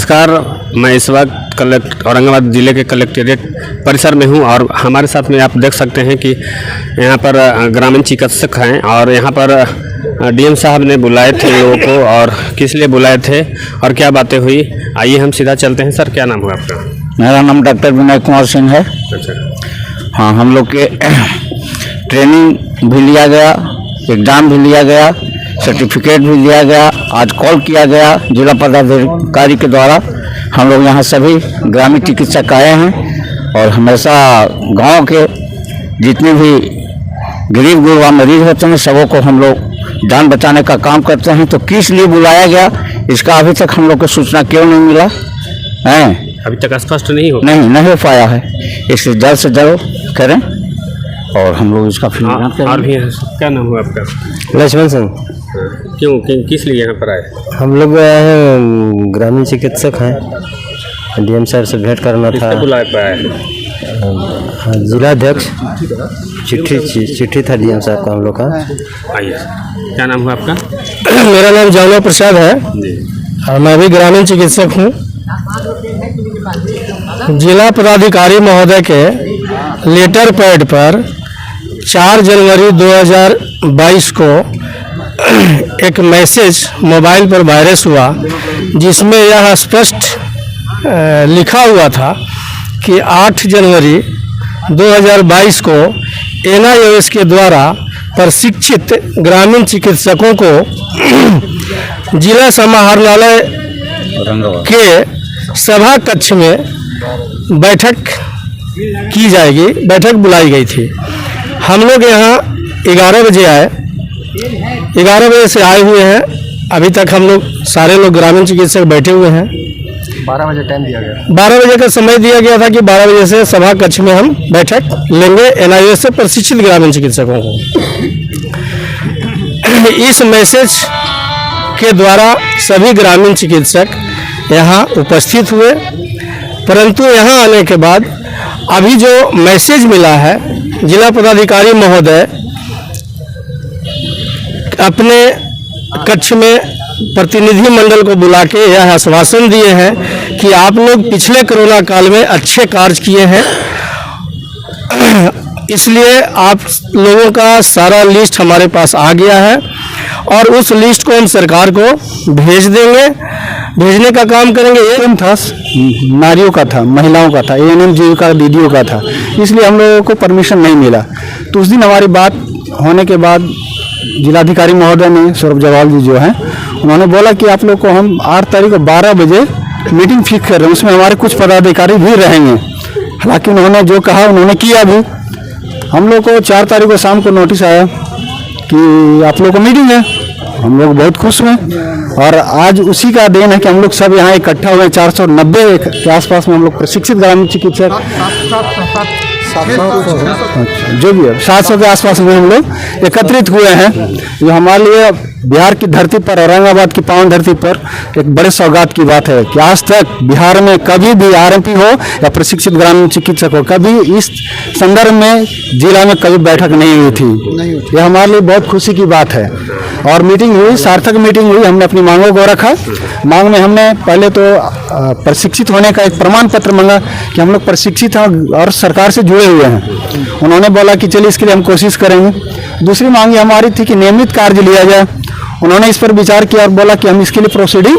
नमस्कार, मैं इस वक्त औरंगाबाद ज़िले के कलेक्ट्रेट परिसर में हूं और हमारे साथ में आप देख सकते हैं कि यहां पर ग्रामीण चिकित्सक हैं और यहां पर डीएम साहब ने बुलाए थे लोगों को और किस लिए बुलाए थे और क्या बातें हुई, आइए हम सीधा चलते हैं। सर, क्या नाम हुआ आपका? मेरा नाम डॉक्टर विनय कुमार सिंह है। अच्छा, हाँ, हम लोग के ट्रेनिंग भी लिया गया, एग्ज़ाम भी लिया गया, सर्टिफिकेट भी लिया गया। आज कॉल किया गया जिला पदाधिकारी के द्वारा। हम लोग यहाँ सभी ग्रामीण चिकित्सक आए हैं और हमेशा गांव के जितने भी गरीब गुरबा मरीज होते हैं सबों को हम लोग जान बचाने का काम करते हैं। तो किस लिए बुलाया गया इसका अभी तक हम लोग को सूचना क्यों नहीं मिला है, अभी तक स्पष्ट नहीं हो पाया है। इससे जल्द से जल्द करें और हम लोग इसका फिर और भी है। क्या नाम हुआ आपका? लक्ष्मण सिंह। क्यों किस लिए यहाँ पर आए? हम लोग आए हैं, ग्रामीण चिकित्सक हैं, डीएम साहब से भेंट करना था। बुलाए पाए जिलाध्यक्ष चिट्ठी था डीएम साहब का हम लोग का। आइए, क्या नाम हुआ आपका? मेरा नाम जानो प्रसाद है और मैं भी ग्रामीण चिकित्सक हूँ। जिला पदाधिकारी महोदय के लेटर पैड पर 4 जनवरी 2022 को एक मैसेज मोबाइल पर वायरस हुआ जिसमें यह स्पष्ट लिखा हुआ था कि 8 जनवरी 2022 को NIOS के द्वारा प्रशिक्षित ग्रामीण चिकित्सकों को जिला समाहरणालय के सभा कक्ष में बैठक की जाएगी। बैठक बुलाई गई थी। हम लोग यहाँ 11 बजे आए, 11 बजे से आए हुए हैं। अभी तक हम लोग सारे लोग ग्रामीण चिकित्सक बैठे हुए हैं। 12 बजे टाइम दिया गया, 12 बजे का समय दिया गया था कि 12 बजे से सभा कक्ष में हम बैठक लेंगे NIOS से प्रशिक्षित ग्रामीण चिकित्सकों को। इस मैसेज के द्वारा सभी ग्रामीण चिकित्सक यहाँ उपस्थित हुए, परंतु यहाँ आने के बाद अभी जो मैसेज मिला है, जिला पदाधिकारी महोदय अपने कक्ष में प्रतिनिधि मंडल को बुला के यह आश्वासन दिए हैं कि आप लोग पिछले कोरोना काल में अच्छे कार्य किए हैं, इसलिए आप लोगों का सारा लिस्ट हमारे पास आ गया है और उस लिस्ट को हम सरकार को भेज देंगे, भेजने का काम करेंगे। ये था नारियों का था, महिलाओं का था, ANM जीव का, दीदियों का था, इसलिए हम लोगों को परमिशन नहीं मिला। तो उस दिन हमारी बात होने के बाद जिलाधिकारी महोदय ने, सौरभ जवाल जी जो हैं, उन्होंने बोला कि आप लोग को हम 8 तारीख को 12 बजे मीटिंग फिक्स कर रहे हैं, उसमें हमारे कुछ पदाधिकारी भी रहेंगे। हालांकि उन्होंने जो कहा उन्होंने किया भी। हम लोग को 4 तारीख को शाम को नोटिस आया कि आप लोग को मीटिंग है। हम लोग बहुत खुश हुए और आज उसी का दिन है कि हम लोग सब यहाँ इकट्ठा हुए। 490 के आसपास में हम लोग प्रशिक्षित ग्रामीण चिकित्सक, जो भी है 700 के आसपास में हम लोग एकत्रित हुए हैं। जो हमारे लिए बिहार की धरती पर, औरंगाबाद की पावन धरती पर एक बड़े सौगात की बात है कि आज तक बिहार में कभी भी RMP हो या प्रशिक्षित ग्रामीण चिकित्सक हो, कभी इस संदर्भ में जिला में कभी बैठक नहीं हुई थी। यह हमारे लिए बहुत खुशी की बात है। और मीटिंग हुई, सार्थक मीटिंग हुई। हमने अपनी मांगों को रखा। मांग में हमने पहले तो प्रशिक्षित होने का एक प्रमाण पत्र मांगा कि हम लोग प्रशिक्षित हैं और सरकार से जुड़े हुए हैं। उन्होंने बोला कि चलिए इसके लिए हम कोशिश करेंगे। दूसरी मांग हमारी थी कि नियमित कार्य लिया जाए। उन्होंने इस पर विचार किया और बोला कि हम इसके लिए प्रोसीडिंग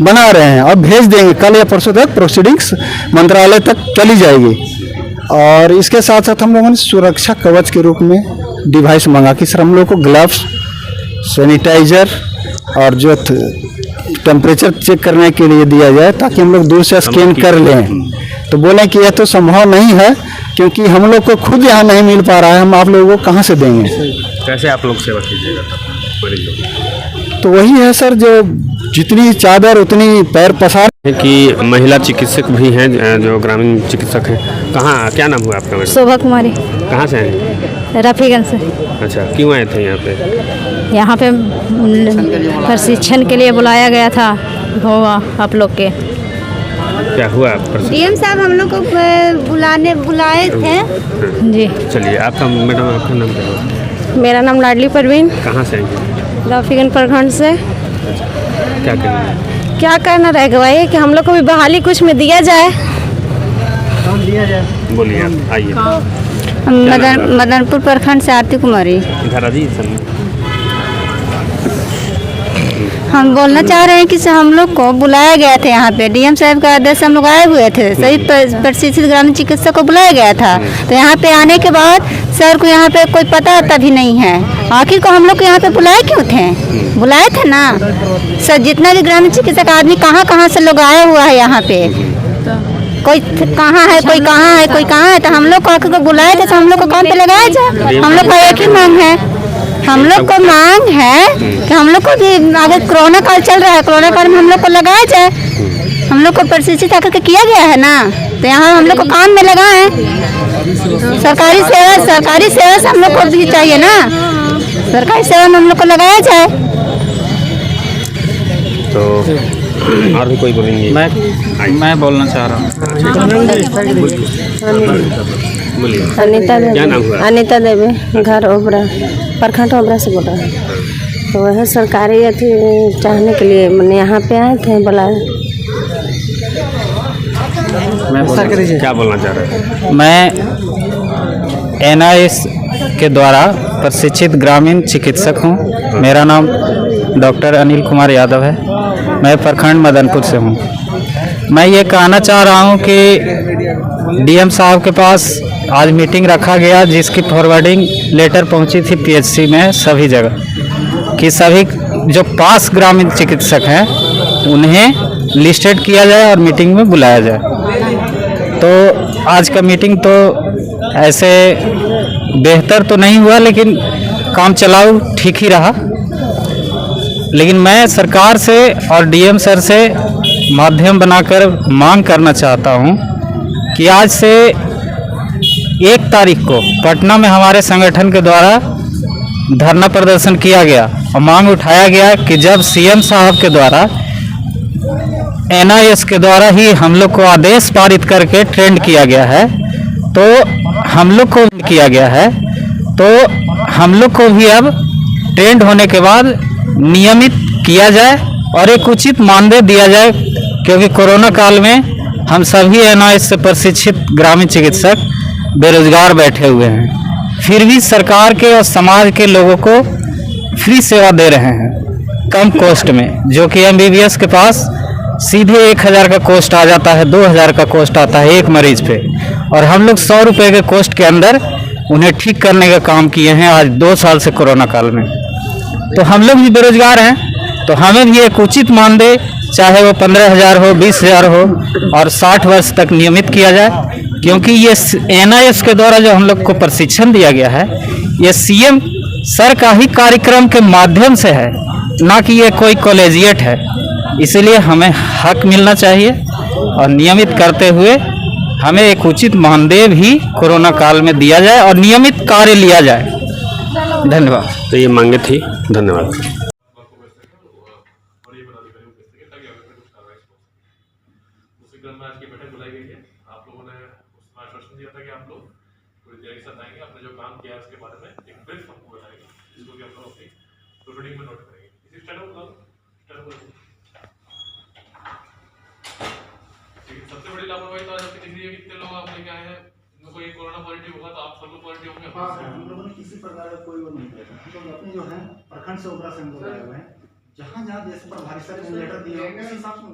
बना रहे हैं और भेज देंगे। कल या परसों तक प्रोसीडिंग्स मंत्रालय तक चली जाएगी। और इसके साथ साथ हम लोगों ने सुरक्षा कवच के रूप में डिवाइस मांगा कि सर हम लोग को ग्लव्स, सैनिटाइजर और जो टेम्परेचर चेक करने के लिए दिया जाए ताकि हम लोग दूर से स्कैन कर लें। तो बोले कि यह तो संभव नहीं है क्योंकि हम लोग को खुद यहाँ नहीं मिल पा रहा है, हम आप लोगों को कहाँ से देंगे। कैसे आप लोग सेवा कीजिएगा मरीजों की? तो वही है सर, जो जितनी चादर उतनी पैर पसार। कि महिला चिकित्सक भी हैं जो ग्रामीण चिकित्सक हैं। कहाँ, क्या नाम हुआ आपका? शोभा कुमारी। कहाँ से हैं? रफीगंज से। अच्छा, क्यों आए थे यहाँ पे? यहाँ पे प्रशिक्षण के लिए बुलाया गया था आप लोग के। क्या हुआ? डीएम साहब हम लोग को बुलाए थे जी। चलिए, आपका मैडम, आपका नाम क्या है? मेरा नाम लाडली परवीन। कहाँ से आएंगे? रफीगंज प्रखंड से। क्या करेंगे? क्या करना रहेगा वही कि हम लोग को भी बहाली कुछ में दिया जाए। बोलिए आप, आइए। मदनपुर प्रखंड से आरती कुमारी। इधर आ जाइए। हम बोलना चाह रहे हैं कि हम लोग को बुलाया गया था यहाँ पे, डीएम साहब का आदेश हम लोग आए हुए थे, सही प्रशिक्षित ग्रामीण चिकित्सक को बुलाया गया था। तो यहाँ पे आने के बाद सर को यहाँ पे कोई पता तभी नहीं है। आखिर को हम लोग को यहाँ पे बुलाए क्यों थे? बुलाए थे ना सर। जितना भी ग्रामीण चिकित्सक आदमी कहाँ कहाँ से लोग आया हुआ है यहाँ पे, कोई कहाँ है, कोई कहाँ है, कोई कहाँ है। तो हम लोग को आखिर को बुलाए थे तो हम लोग को काम पे लगाया जाए। हम लोग का एक ही मांग है, हम लोग को मांग है कि हम लोग को भी अगर कोरोना काल चल रहा है, कोरोना काल में हम लोग को लगाया जाए। हम लोग को प्रशिक्षित आकर के किया गया है ना, तो यहाँ हम लोग को काम में लगाएं। सरकारी सेवा से हम लोग को भी चाहिए ना, सरकारी सेवा में हम लोग को लगाया जाए। तो और भी कोई बोलेंगे? मैं बोलना चाह रहा हूँ। बोलिए। अनीता क्या नाम हुआ? अनीता देवी, घर ओबरा, प्रखंड ओबरा से बोल रहा है। तो वह सरकारी अथी चाहने के लिए मैंने यहाँ पे आए थे, बुलाए। क्या बोलना चाह रहे हैं? मैं NIS के द्वारा प्रशिक्षित ग्रामीण चिकित्सक हूँ। मेरा नाम डॉक्टर अनिल कुमार यादव है। मैं प्रखंड मदनपुर से हूँ। मैं ये कहना चाह रहा हूँ कि डीएम साहब के पास आज मीटिंग रखा गया, जिसकी फॉरवर्डिंग लेटर पहुँची थी PHC में सभी जगह, कि सभी जो पास ग्रामीण चिकित्सक हैं उन्हें लिस्टेड किया जाए और मीटिंग में बुलाया जाए। तो आज का मीटिंग तो ऐसे बेहतर तो नहीं हुआ, लेकिन काम चलाऊ ठीक ही रहा। लेकिन मैं सरकार से और डीएम सर से माध्यम बनाकर मांग करना चाहता हूं कि आज से 1 तारीख को पटना में हमारे संगठन के द्वारा धरना प्रदर्शन किया गया और मांग उठाया गया कि जब CM साहब के द्वारा NIS के द्वारा ही हम लोग को आदेश पारित करके ट्रेंड किया गया है, तो हम लोग को किया गया है, तो हम लोग को भी अब ट्रेंड होने के बाद नियमित किया जाए और एक उचित मानदेय दिया जाए। क्योंकि कोरोना काल में हम सभी NIS से प्रशिक्षित ग्रामीण चिकित्सक बेरोजगार बैठे हुए हैं, फिर भी सरकार के और समाज के लोगों को फ्री सेवा दे रहे हैं कम कॉस्ट में, जो कि MBBS के पास सीधे 1000 का कॉस्ट आ जाता है, 2000 का कॉस्ट आता है एक मरीज पे, और हम लोग 100 रुपये के कॉस्ट के अंदर उन्हें ठीक करने का काम किए हैं आज 2 साल से कोरोना काल में। तो हम लोग भी बेरोजगार हैं, तो हमें भी एक उचित मानदेय, चाहे वो 15,000 हो, 20,000 हो, और 60 वर्ष तक नियमित किया जाए। क्योंकि ये NIS के द्वारा जो हम लोग को प्रशिक्षण दिया गया है, ये CM सर का ही कार्यक्रम के माध्यम से है, ना कि ये कोई कॉलेजिएट है। इसलिए हमें हक मिलना चाहिए और नियमित करते हुए हमें एक उचित मानदेय भी कोरोना काल में दिया जाए और नियमित कार्य लिया जाए। धन्यवाद। तो ये मांगे थी। धन्यवाद। उसी क्रम में आज की बैठक बुलाई गई है। आप लोगों ने उसमें आश्वासन दिया था कि आप लोग पूरी तैयारी के साथ आएंगे, आपने जो काम किया है उसके बारे में एक ब्रीफ आपको बताएंगे, जिसको कि आप लोग अपनी प्रोसीडिंग में नोट करेंगे। इसी स्टैंड अप सबसे बड़ी लापरवाही तो आज आपकी दिख रही है। कितने लोग आप लेके आए हैं, कोई कोरोना पॉजिटिव होगा तो आप सब लोग पॉजिटिव होंगे। हम लोगों ने किसी प्रकार का कोई वो नहीं किया था। हम लोग अपने जो है प्रखंड से ऊपर से हम लोग आए हुए हैं, जहाँ जहाँ देश पर भारी सारे लेटर दिए उसी हिसाब से